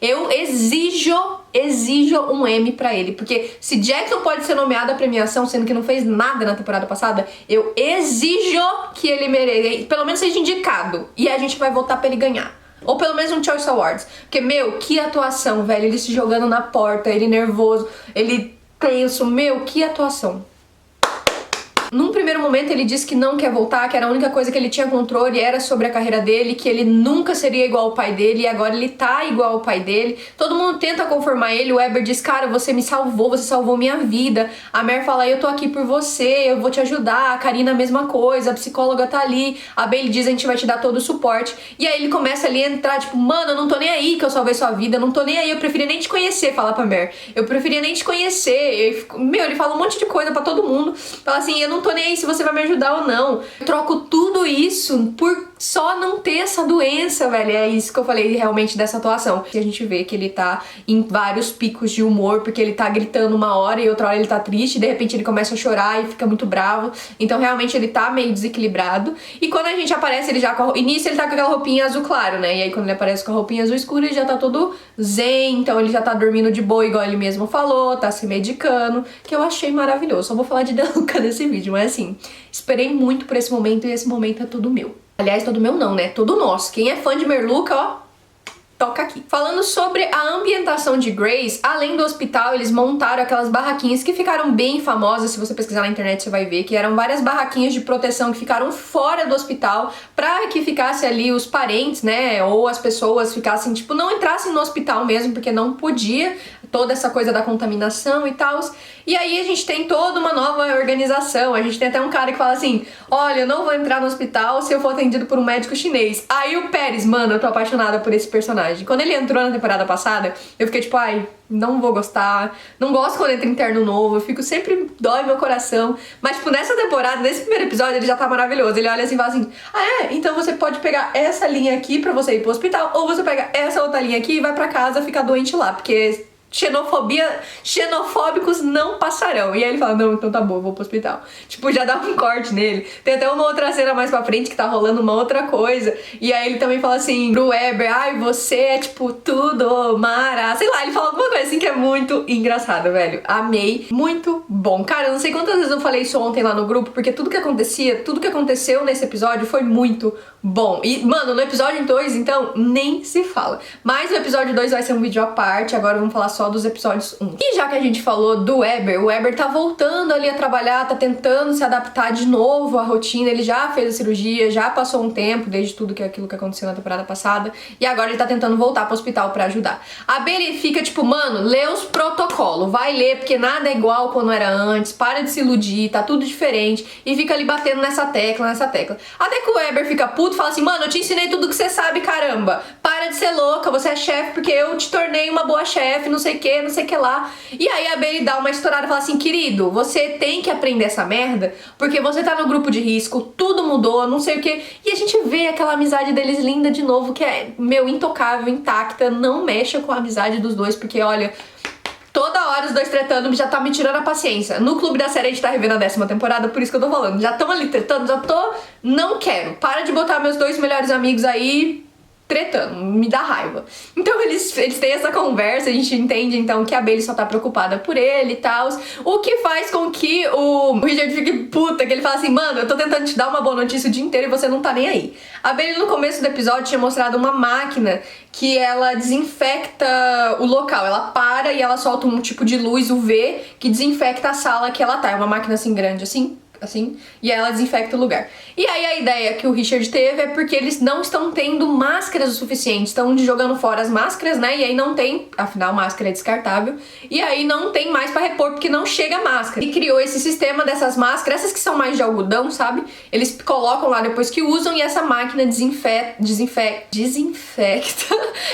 Eu exijo um M pra ele, porque se Jackson pode ser nomeado à premiação, sendo que não fez nada na temporada passada, eu exijo que ele mereça, pelo menos seja indicado, e a gente vai votar pra ele ganhar. Ou pelo menos um Choice Awards. Porque, meu, que atuação, velho, ele se jogando na porta, ele nervoso, ele tenso, meu, que atuação. Num primeiro momento ele disse que não quer voltar, que era a única coisa que ele tinha controle era sobre a carreira dele, que ele nunca seria igual ao pai dele, e agora ele tá igual ao pai dele. Todo mundo tenta conformar ele, o Eber diz, cara, você me salvou, você salvou minha vida. A Mer fala, eu tô aqui por você, eu vou te ajudar. A Karina a mesma coisa, a psicóloga tá ali. A Bailey diz, a gente vai te dar todo o suporte. E aí ele começa ali a entrar, tipo, mano, eu não tô nem aí que eu salvei sua vida, eu não tô nem aí, eu preferia nem te conhecer, fala pra Mer. Eu preferia nem te conhecer. Ele fala um monte de coisa pra todo mundo. Fala assim, eu não tô nem aí se você vai me ajudar ou não. Eu troco tudo isso por só não ter essa doença, velho. É isso que eu falei realmente dessa atuação. E a gente vê que ele tá em vários picos de humor, porque ele tá gritando uma hora e outra hora ele tá triste, e de repente ele começa a chorar e fica muito bravo. Então realmente ele tá meio desequilibrado. E quando a gente aparece, ele já com a... Início ele tá com aquela roupinha azul claro, né? E aí quando ele aparece com a roupinha azul escura, ele já tá todo zen, então ele já tá dormindo de boa, igual ele mesmo falou, tá se medicando, que eu achei maravilhoso. Só vou falar de Deluca nesse vídeo, mas assim, esperei muito por esse momento e esse momento é todo meu. Aliás, todo meu não, né? Todo nosso. Quem é fã de Merluca, ó, toca aqui. Falando sobre a ambientação de Grace, além do hospital, eles montaram aquelas barraquinhas que ficaram bem famosas. Se você pesquisar na internet, você vai ver que eram várias barraquinhas de proteção que ficaram fora do hospital pra que ficasse ali os parentes, né? Ou as pessoas ficassem, tipo, não entrassem no hospital mesmo, porque não podia, toda essa coisa da contaminação e tal. E aí a gente tem toda uma nova organização. A gente tem até um cara que fala assim, olha, eu não vou entrar no hospital se eu for atendido por um médico chinês. Aí o Pérez, mano, eu tô apaixonada por esse personagem. Quando ele entrou na temporada passada, eu fiquei tipo, ai, não vou gostar. Não gosto quando entra interno novo, eu fico sempre, dói meu coração. Mas tipo, nessa temporada, nesse primeiro episódio, ele já tá maravilhoso. Ele olha assim e fala assim, ah é? Então você pode pegar essa linha aqui pra você ir pro hospital, ou você pega essa outra linha aqui e vai pra casa ficar doente lá, porque... xenofóbicos não passarão. E aí ele fala, não, então tá bom, eu vou pro hospital. Tipo, já dá um corte nele. Tem até uma outra cena mais pra frente que tá rolando uma outra coisa. E aí ele também fala assim pro Eber, ai, você é tipo tudo, Mara. Sei lá, ele fala alguma coisa assim que é muito engraçada, velho. Amei. Muito bom. Cara, eu não sei quantas vezes eu falei isso ontem lá no grupo, porque tudo que aconteceu nesse episódio foi muito bom. E, mano, no episódio 2, então, nem se fala. Mas o episódio 2 vai ser um vídeo à parte. Agora vamos falar só dos episódios 1. E já que a gente falou do Eber, o Eber tá voltando ali a trabalhar, tá tentando se adaptar de novo à rotina, ele já fez a cirurgia, já passou um tempo desde tudo aquilo que aconteceu na temporada passada, e agora ele tá tentando voltar pro hospital pra ajudar. A Bailey fica tipo, mano, lê os protocolos, vai ler, porque nada é igual quando era antes, para de se iludir, tá tudo diferente, e fica ali batendo nessa tecla. Até que o Eber fica puto, fala assim, mano, eu te ensinei tudo que você sabe, caramba, para de ser louca, você é chefe porque eu te tornei uma boa chefe, não sei o que lá. E aí a Bailey dá uma estourada e fala assim, querido, você tem que aprender essa merda, porque você tá no grupo de risco, tudo mudou, não sei o que. E a gente vê aquela amizade deles linda de novo, que é, meu, intocável, intacta, não mexa com a amizade dos dois, porque olha... Toda hora os dois tretando já tá me tirando a paciência. No Clube da Série a gente tá revendo a 10ª temporada, por isso que eu tô falando. Já tão ali tretando, já tô... Não quero. Para de botar meus dois melhores amigos aí... tretando, me dá raiva. Então eles têm essa conversa, a gente entende então que a Bailey só tá preocupada por ele e tal, o que faz com que o Richard fique puta, que ele fala assim, mano, eu tô tentando te dar uma boa notícia o dia inteiro e você não tá nem aí. A Bailey no começo do episódio tinha mostrado uma máquina que ela desinfecta o local, ela para e ela solta um tipo de luz UV que desinfecta a sala que ela tá, é uma máquina assim grande assim, e ela desinfecta o lugar. E aí a ideia que o Richard teve é porque eles não estão tendo máscaras o suficiente, estão jogando fora as máscaras, né, e aí não tem, afinal máscara é descartável, e aí não tem mais pra repor porque não chega máscara. E criou esse sistema dessas máscaras, essas que são mais de algodão, sabe, eles colocam lá depois que usam e essa máquina desinfecta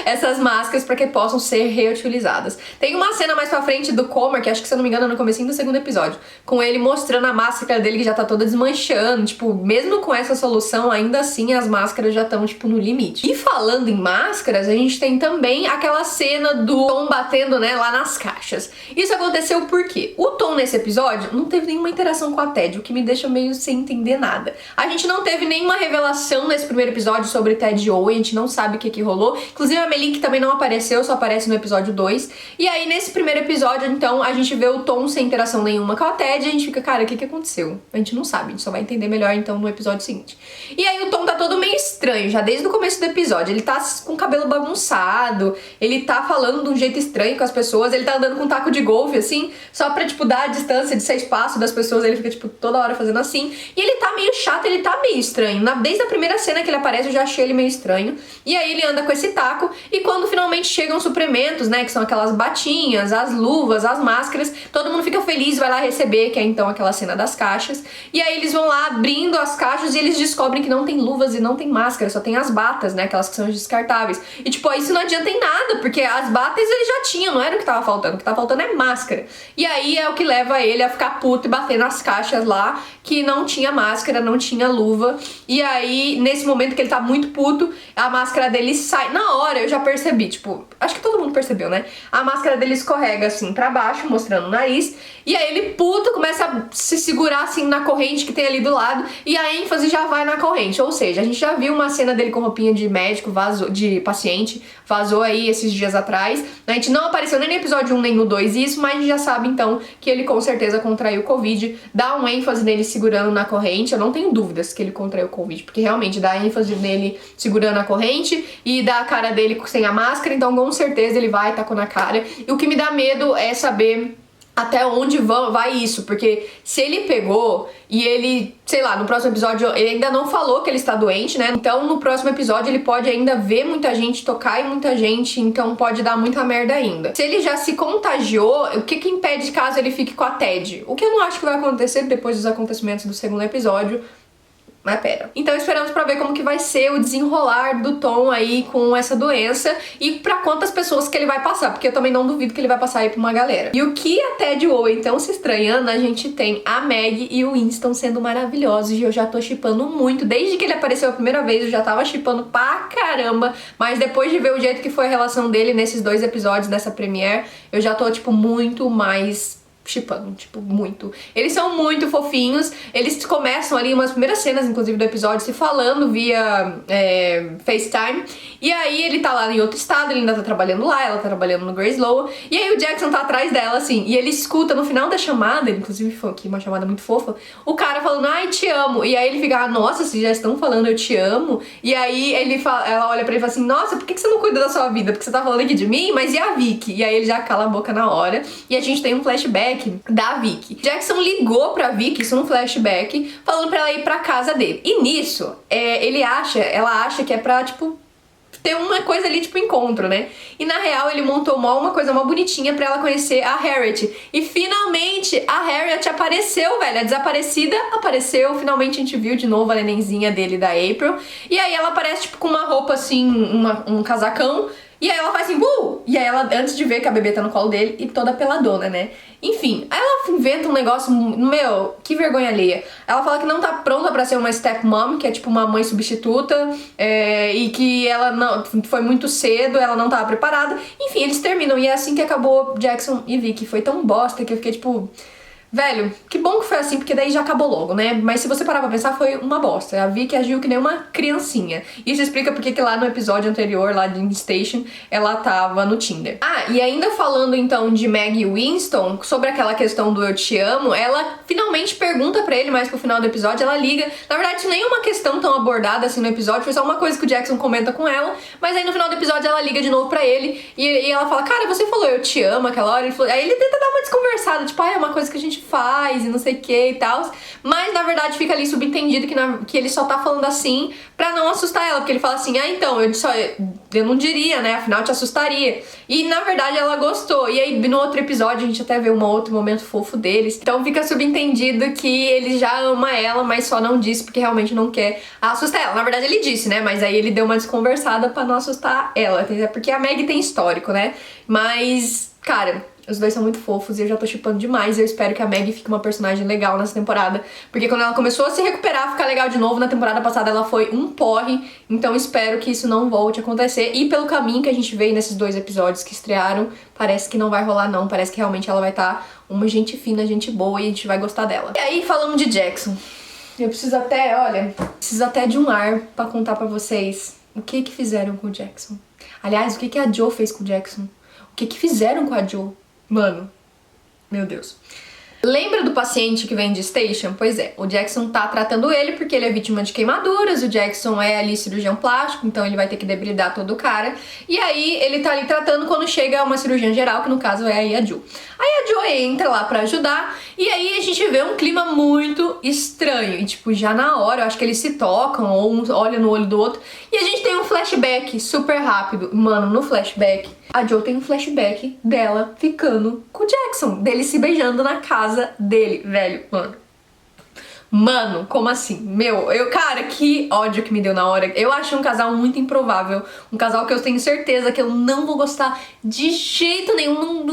essas máscaras pra que possam ser reutilizadas. Tem uma cena mais pra frente do Comer, que acho que se eu não me engano é no comecinho do 2º episódio, com ele mostrando a máscara dele que já tá toda desmanchando, tipo, mesmo com essa solução, ainda assim as máscaras já estão, tipo, no limite. E falando em máscaras, a gente tem também aquela cena do Tom batendo, né, lá nas caixas. Isso aconteceu porque o Tom nesse episódio não teve nenhuma interação com a Ted, o que me deixa meio sem entender nada. A gente não teve nenhuma revelação nesse primeiro episódio sobre Ted e Owen, a gente não sabe o que rolou. Inclusive a Melik também não apareceu, só aparece no episódio 2. E aí nesse primeiro episódio, então, a gente vê o Tom sem interação nenhuma com a Ted e a gente fica, cara, o que aconteceu? A gente não sabe, a gente só vai entender melhor então no episódio seguinte. E aí o Tom tá todo meio estranho, estranho, já desde o começo do episódio. Ele tá com o cabelo bagunçado, ele tá falando de um jeito estranho com as pessoas, ele tá andando com um taco de golfe, assim, só pra, tipo, dar a distância de 6 passos das pessoas, ele fica, tipo, toda hora fazendo assim. E ele tá meio chato, ele tá meio estranho. Desde a primeira cena que ele aparece, eu já achei ele meio estranho. E aí ele anda com esse taco, e quando finalmente chegam os suprimentos, né, que são aquelas batinhas, as luvas, as máscaras, todo mundo fica feliz, vai lá receber, que é então aquela cena das caixas. E aí eles vão lá abrindo as caixas e eles descobrem que não tem luvas e não tem máscara, só tem as batas, né, aquelas que são descartáveis. E tipo, isso não adianta em nada, porque as batas eles já tinham, não era o que tava faltando, o que tava faltando é máscara. E aí é o que leva ele a ficar puto e bater nas caixas lá, que não tinha máscara, não tinha luva. E aí, nesse momento que ele tá muito puto, a máscara dele sai. Na hora eu já percebi, tipo, acho que todo mundo percebeu, né? A máscara dele escorrega assim pra baixo, mostrando o nariz. E aí ele puto começa a se segurar assim na corrente que tem ali do lado. E a ênfase já vai na corrente. Ou seja, a gente já viu uma cena dele com roupinha de médico, vazou, de paciente, vazou aí esses dias atrás. A gente não apareceu nem no episódio 1 nem no 2 isso, mas a gente já sabe então que ele com certeza contraiu Covid. Dá um ênfase nele segurando na corrente. Eu não tenho dúvidas que ele contraiu Covid, porque realmente dá ênfase nele segurando a corrente e dá a cara dele sem a máscara, então com certeza ele vai tacou na cara. E o que me dá medo é saber até onde vai isso, porque se ele pegou e ele, sei lá, no próximo episódio ele ainda não falou que ele está doente, né? Então no próximo episódio ele pode ainda ver muita gente, tocar em muita gente, então pode dar muita merda ainda. Se ele já se contagiou, o que impede caso ele fique com a Ted? O que eu não acho que vai acontecer depois dos acontecimentos do segundo episódio. Mas pera. Então esperamos pra ver como que vai ser o desenrolar do Tom aí com essa doença e pra quantas pessoas que ele vai passar, porque eu também não duvido que ele vai passar aí pra uma galera. E o que a Ted e o Owen estão se estranhando, a gente tem a Meg e o Winston sendo maravilhosos e eu já tô shippando muito. Desde que ele apareceu a primeira vez eu já tava shippando pra caramba, mas depois de ver o jeito que foi a relação dele nesses 2 episódios dessa premiere, eu já tô, tipo, muito mais shippando, tipo, muito. Eles são muito fofinhos, eles começam ali umas primeiras cenas, inclusive, do episódio, se falando via FaceTime, e aí ele tá lá em outro estado, ele ainda tá trabalhando lá, ela tá trabalhando no Grace Low, e aí o Jackson tá atrás dela, assim, e ele escuta no final da chamada, inclusive foi aqui uma chamada muito fofa, o cara falando, ai, te amo, e aí ele fica, nossa, vocês já estão falando eu te amo, e aí ela olha pra ele e fala assim, nossa, por que você não cuida da sua vida? Porque você tá falando aqui de mim? Mas e a Vicky? E aí ele já cala a boca na hora, e a gente tem um flashback da Vicky. Jackson ligou pra Vicky, isso num flashback, falando pra ela ir pra casa dele. E nisso, ela acha que é pra, tipo, ter uma coisa ali, tipo, encontro, né? E na real, ele montou uma coisa mó bonitinha pra ela conhecer a Harriet. E finalmente, a Harriet apareceu, velho. A desaparecida apareceu. Finalmente a gente viu de novo a nenenzinha dele, da April. E aí ela aparece, tipo, com uma roupa, assim, um casacão. E aí ela faz assim, E aí ela, antes de ver que a bebê tá no colo dele, e toda peladona, né? Enfim, aí ela inventa um negócio, meu, que vergonha alheia. Ela fala que não tá pronta pra ser uma stepmom, que é tipo uma mãe substituta, e que ela não foi muito cedo, ela não tava preparada. Enfim, eles terminam, e é assim que acabou Jackson e Vicky. Foi tão bosta que eu fiquei tipo... Velho, que bom que foi assim, porque daí já acabou logo, né? Mas se você parar pra pensar, foi uma bosta. A Vicky agiu que nem uma criancinha. Isso explica porque que lá no episódio anterior, lá de Station, ela tava no Tinder. Ah, e ainda falando então de Meg e Winston, sobre aquela questão do eu te amo, ela finalmente pergunta pra ele, mais pro final do episódio, ela liga. Na verdade, isso nem é uma questão tão abordada assim no episódio, foi só uma coisa que o Jackson comenta com ela, mas aí no final do episódio ela liga de novo pra ele, e ela fala, cara, você falou eu te amo aquela hora? Ele falou... Aí ele tenta dar uma desconversada, tipo, é uma coisa que a gente faz e não sei o que e tal, mas na verdade fica ali subentendido que ele só tá falando assim pra não assustar ela, porque ele fala assim, então, eu não diria, né, afinal te assustaria, e na verdade ela gostou, e aí no outro episódio a gente até vê um outro momento fofo deles, então fica subentendido que ele já ama ela, mas só não disse porque realmente não quer assustar ela. Na verdade ele disse, né, mas aí ele deu uma desconversada pra não assustar ela, porque a Meg tem histórico, né, mas, cara... Os dois são muito fofos e eu já tô shippando demais. Eu espero que a Meg fique uma personagem legal nessa temporada, porque quando ela começou a se recuperar, ficar legal de novo, na temporada passada ela foi um porre. Então espero que isso não volte a acontecer. E pelo caminho que a gente veio nesses 2 episódios que estrearam, parece que não vai rolar não. Parece que realmente ela vai estar uma gente fina, gente boa, e a gente vai gostar dela. E aí, falando de Jackson, eu preciso até de um ar pra contar pra vocês o que fizeram com o Jackson. Aliás, o que a Jo fez com o Jackson. O que fizeram com a Jo. Mano, meu Deus. Lembra do paciente que vem de Station? Pois é, o Jackson tá tratando ele porque ele é vítima de queimaduras, o Jackson é ali cirurgião plástico, então ele vai ter que debridar todo o cara. E aí ele tá ali tratando quando chega uma cirurgiã geral, que no caso é aí a Jo. Aí a Jo entra lá pra ajudar, e aí a gente vê um clima muito estranho. E tipo, já na hora, eu acho que eles se tocam, ou um olha no olho do outro, e a gente tem um flashback super rápido. Mano, no flashback, a Jo tem um flashback dela ficando com o Jackson, dele se beijando na casa dele, velho, Mano, como assim? Cara, que ódio que me deu na hora. Eu acho um casal muito improvável. Um casal que eu tenho certeza que eu não vou gostar de jeito nenhum.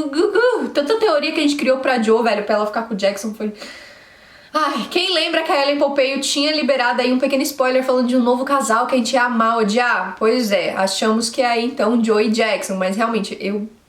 Tanta teoria que a gente criou pra Jo, velho, pra ela ficar com o Jackson foi... Ai, quem lembra que a Ellen Pompeo tinha liberado aí um pequeno spoiler falando de um novo casal que a gente ia amar, odiar? Pois é, achamos que é aí então Jo e Jackson, mas realmente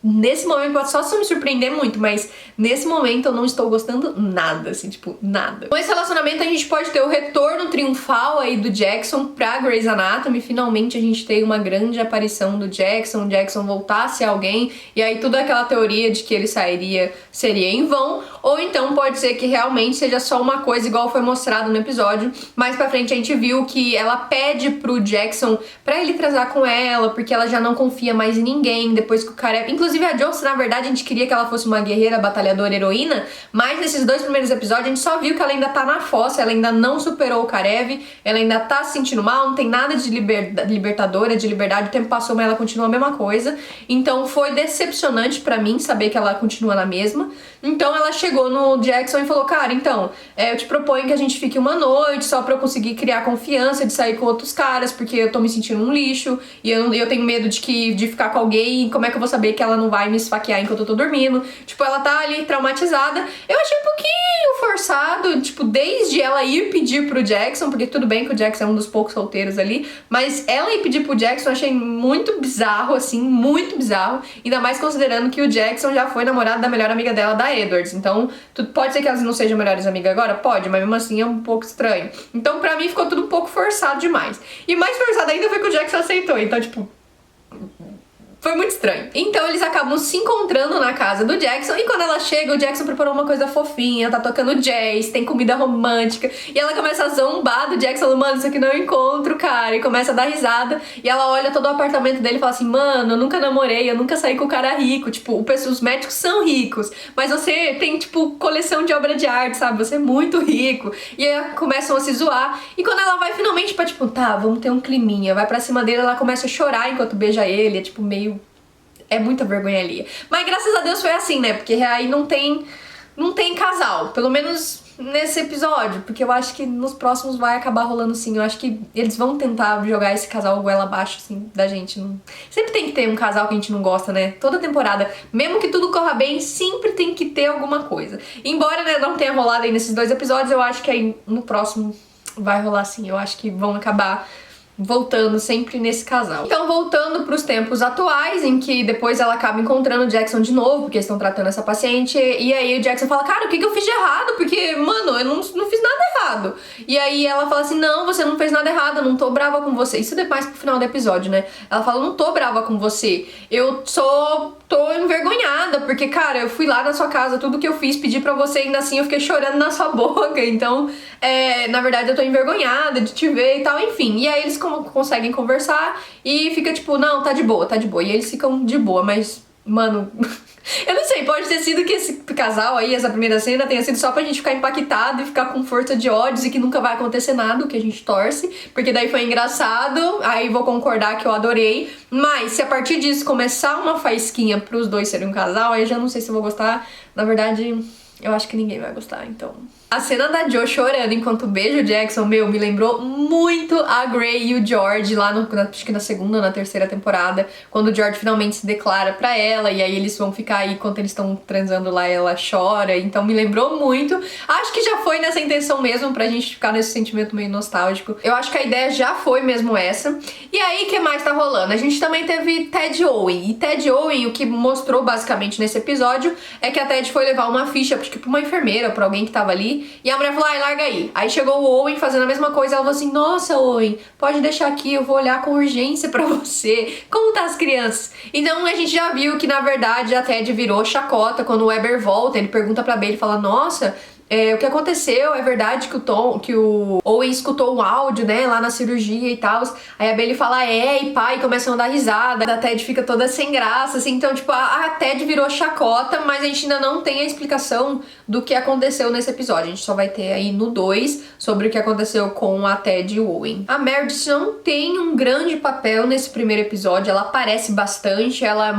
nesse momento pode só me surpreender muito, mas nesse momento eu não estou gostando nada, assim, tipo, nada. Com esse relacionamento a gente pode ter o retorno triunfal aí do Jackson pra Grey's Anatomy, finalmente a gente tem uma grande aparição do Jackson, o Jackson voltasse a alguém, e aí toda aquela teoria de que ele sairia seria em vão, ou então pode ser que realmente seja só uma coisa igual foi mostrado no episódio. Mais pra frente a gente viu que ela pede pro Jackson pra ele transar com ela, porque ela já não confia mais em ninguém, depois que o cara... Inclusive a Jo, na verdade, a gente queria que ela fosse uma guerreira, batalhadora, heroína, mas nesses 2 primeiros episódios a gente só viu que ela ainda tá na fossa, ela ainda não superou o Karev, ela ainda tá se sentindo mal, não tem nada de libertadora, de liberdade, o tempo passou, mas ela continua a mesma coisa. Então foi decepcionante pra mim saber que ela continua na mesma. Então ela chegou no Jackson e falou, cara, então, eu te proponho que a gente fique uma noite só pra eu conseguir criar confiança de sair com outros caras, porque eu tô me sentindo um lixo, e eu tenho medo de ficar com alguém, e como é que eu vou saber que ela não vai me esfaquear enquanto eu tô dormindo? Tipo, ela tá ali traumatizada. Eu achei um pouquinho forçado, tipo, desde ela ir pedir pro Jackson, porque tudo bem que o Jackson é um dos poucos solteiros ali, mas ela ir pedir pro Jackson eu achei muito bizarro, assim, muito bizarro, ainda mais considerando que o Jackson já foi namorado da melhor amiga dela, da Edwards, então pode ser que elas não sejam melhores amigas agora? Pode, mas mesmo assim é um pouco estranho. Então pra mim ficou tudo um pouco forçado demais. E mais forçado ainda foi que o Jackson aceitou, então tipo... Foi muito estranho. Então eles acabam se encontrando na casa do Jackson, e quando ela chega, o Jackson preparou uma coisa fofinha, tá tocando jazz, tem comida romântica, e ela começa a zombar do Jackson, falando, mano, isso aqui não é um encontro, cara, e começa a dar risada, e ela olha todo o apartamento dele e fala assim, mano, eu nunca namorei, eu nunca saí com o cara rico, tipo, os médicos são ricos, mas você tem, tipo, coleção de obra de arte, sabe, você é muito rico, e aí começam a se zoar, e quando ela vai finalmente pra, tipo, tá, vamos ter um climinha, vai pra cima dele, ela começa a chorar enquanto beija ele, é tipo, meio... É muita vergonha ali. Mas graças a Deus foi assim, né? Porque aí não tem casal. Pelo menos nesse episódio. Porque eu acho que nos próximos vai acabar rolando sim. Eu acho que eles vão tentar jogar esse casal goela abaixo, assim, da gente. Sempre tem que ter um casal que a gente não gosta, né? Toda temporada. Mesmo que tudo corra bem, sempre tem que ter alguma coisa. Embora, né, não tenha rolado aí nesses 2 episódios, eu acho que aí no próximo vai rolar sim. Eu acho que vão acabar... voltando sempre nesse casal. Então, voltando pros tempos atuais, em que depois ela acaba encontrando o Jackson de novo, porque eles estão tratando essa paciente, e aí o Jackson fala, cara, o que eu fiz de errado? Porque, mano, eu não fiz nada errado. E aí ela fala assim, não, você não fez nada errado, eu não tô brava com você. Isso é mais pro final do episódio, né? Ela fala, não tô brava com você, eu só tô envergonhada, porque, cara, eu fui lá na sua casa, tudo que eu fiz, pedi pra você, ainda assim eu fiquei chorando na sua boca, então, na verdade eu tô envergonhada de te ver e tal, enfim. E aí eles conseguem conversar e fica tipo, não, tá de boa, tá de boa. E eles ficam de boa, mas, mano, eu não sei, pode ter sido que esse casal aí, essa primeira cena, tenha sido só pra gente ficar impactado e ficar com força de ódios e que nunca vai acontecer nada, o que a gente torce, porque daí foi engraçado, aí vou concordar que eu adorei, mas se a partir disso começar uma faísquinha pros dois serem um casal, aí eu já não sei se eu vou gostar, na verdade... Eu acho que ninguém vai gostar, então... A cena da Jo chorando enquanto beija o Jackson, me lembrou muito a Grey e o George lá acho que na segunda ou na terceira temporada, quando o George finalmente se declara pra ela, e aí eles vão ficar aí, enquanto eles estão transando lá, ela chora, então me lembrou muito. Acho que já foi nessa intenção mesmo, pra gente ficar nesse sentimento meio nostálgico. Eu acho que a ideia já foi mesmo essa. E aí, o que mais tá rolando? A gente também teve Ted Owen, e Ted Owen, o que mostrou basicamente nesse episódio, é que a Ted foi levar uma ficha, acho que pra uma enfermeira, pra alguém que tava ali, dele. E a mulher falou, ai, larga aí. Aí chegou o Owen fazendo a mesma coisa. Ela falou assim, nossa, Owen, pode deixar aqui, eu vou olhar com urgência pra você. Como tá as crianças? Então a gente já viu que, na verdade, a Ted virou chacota quando o Weber volta. Ele pergunta pra Bailey, fala, nossa... o que aconteceu, é verdade que o Owen escutou um áudio, né, lá na cirurgia e tal. Aí a Bailey fala, e pá, e começam a dar risada. A Ted fica toda sem graça, assim. Então, tipo, a Ted virou chacota, mas a gente ainda não tem a explicação do que aconteceu nesse episódio. A gente só vai ter aí no 2 sobre o que aconteceu com a Ted e o Owen. A Meredith não tem um grande papel nesse primeiro episódio. Ela aparece bastante, ela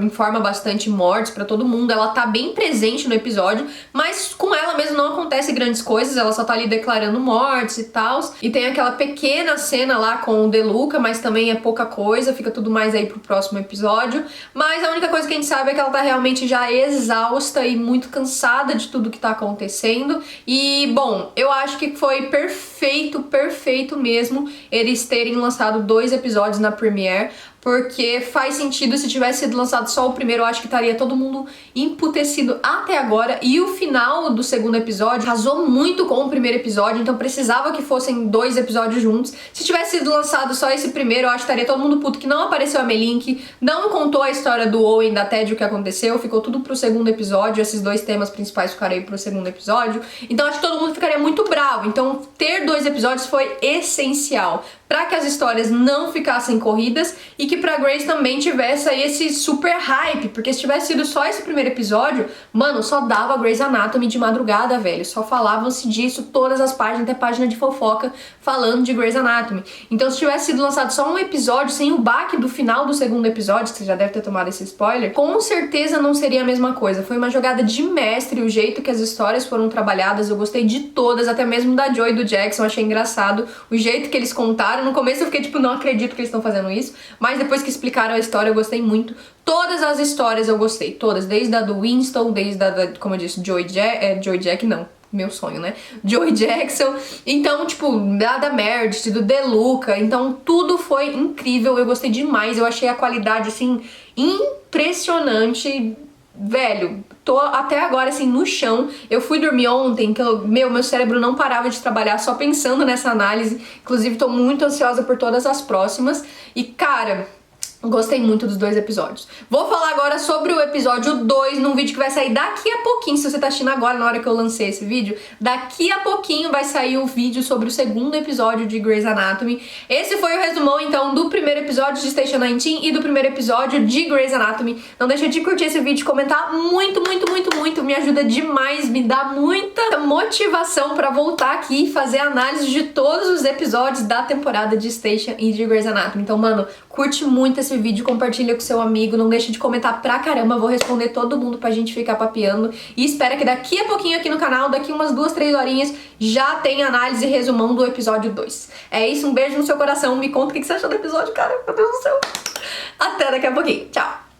informa bastante mortes pra todo mundo. Ela tá bem presente no episódio, mas com ela mesmo não acontece grandes coisas, ela só tá ali declarando mortes e tal. E tem aquela pequena cena lá com o DeLuca, mas também é pouca coisa, fica tudo mais aí pro próximo episódio. Mas a única coisa que a gente sabe é que ela tá realmente já exausta e muito cansada de tudo que tá acontecendo. E, bom, eu acho que foi perfeito mesmo eles terem lançado 2 episódios na Premiere, porque faz sentido. Se tivesse sido lançado só o primeiro, eu acho que estaria todo mundo emputecido até agora. E o final do segundo episódio casou muito com o primeiro episódio, então precisava que fossem 2 episódios juntos. Se tivesse sido lançado só esse primeiro, eu acho que estaria todo mundo puto que não apareceu a Melink, não contou a história do Owen, da Ted, o que aconteceu, ficou tudo pro segundo episódio. Esses 2 temas principais ficaram aí pro segundo episódio. Então acho que todo mundo ficaria muito bravo. Então ter 2 episódios foi essencial para que as histórias não ficassem corridas e que pra Grace também tivesse aí esse super hype, porque se tivesse sido só esse primeiro episódio, mano, só dava Grey's Anatomy de madrugada, velho, só falavam-se disso, todas as páginas, até página de fofoca falando de Grey's Anatomy. Então se tivesse sido lançado só um episódio, sem o baque do final do segundo episódio, que você já deve ter tomado esse spoiler, com certeza não seria a mesma coisa. Foi uma jogada de mestre, o jeito que as histórias foram trabalhadas, eu gostei de todas, até mesmo da Joy e do Jackson, achei engraçado o jeito que eles contaram. No começo eu fiquei tipo, não acredito que eles estão fazendo isso, mas depois que explicaram a história eu gostei muito. Todas as histórias eu gostei, todas, desde a do Winston, desde a como eu disse, Joy Jack não, meu sonho, né? Joey Jackson, então, tipo, da Meredith, do DeLuca, então tudo foi incrível, eu gostei demais, eu achei a qualidade, assim, impressionante. Velho, tô até agora assim no chão. Eu fui dormir ontem, que meu cérebro não parava de trabalhar só pensando nessa análise. Inclusive tô muito ansiosa por todas as próximas. E cara, gostei muito dos 2 episódios. Vou falar agora sobre o episódio 2 num vídeo que vai sair daqui a pouquinho. Se você tá assistindo agora, na hora que eu lancei esse vídeo, daqui a pouquinho vai sair o vídeo sobre o segundo episódio de Grey's Anatomy. Esse foi o resumão, então, do primeiro episódio de Station 19 e do primeiro episódio de Grey's Anatomy. Não deixa de curtir esse vídeo, comentar muito, me ajuda demais, me dá muita motivação pra voltar aqui e fazer análise de todos os episódios da temporada de Station e de Grey's Anatomy. Então, mano, curte muito esse vídeo, compartilha com seu amigo, não deixa de comentar pra caramba, vou responder todo mundo pra gente ficar papeando. E espera que daqui a pouquinho aqui no canal, daqui umas 2, 3 horinhas, já tem análise e resumão do episódio 2. É isso, um beijo no seu coração, me conta o que você achou do episódio, cara, meu Deus do céu. Até daqui a pouquinho, tchau!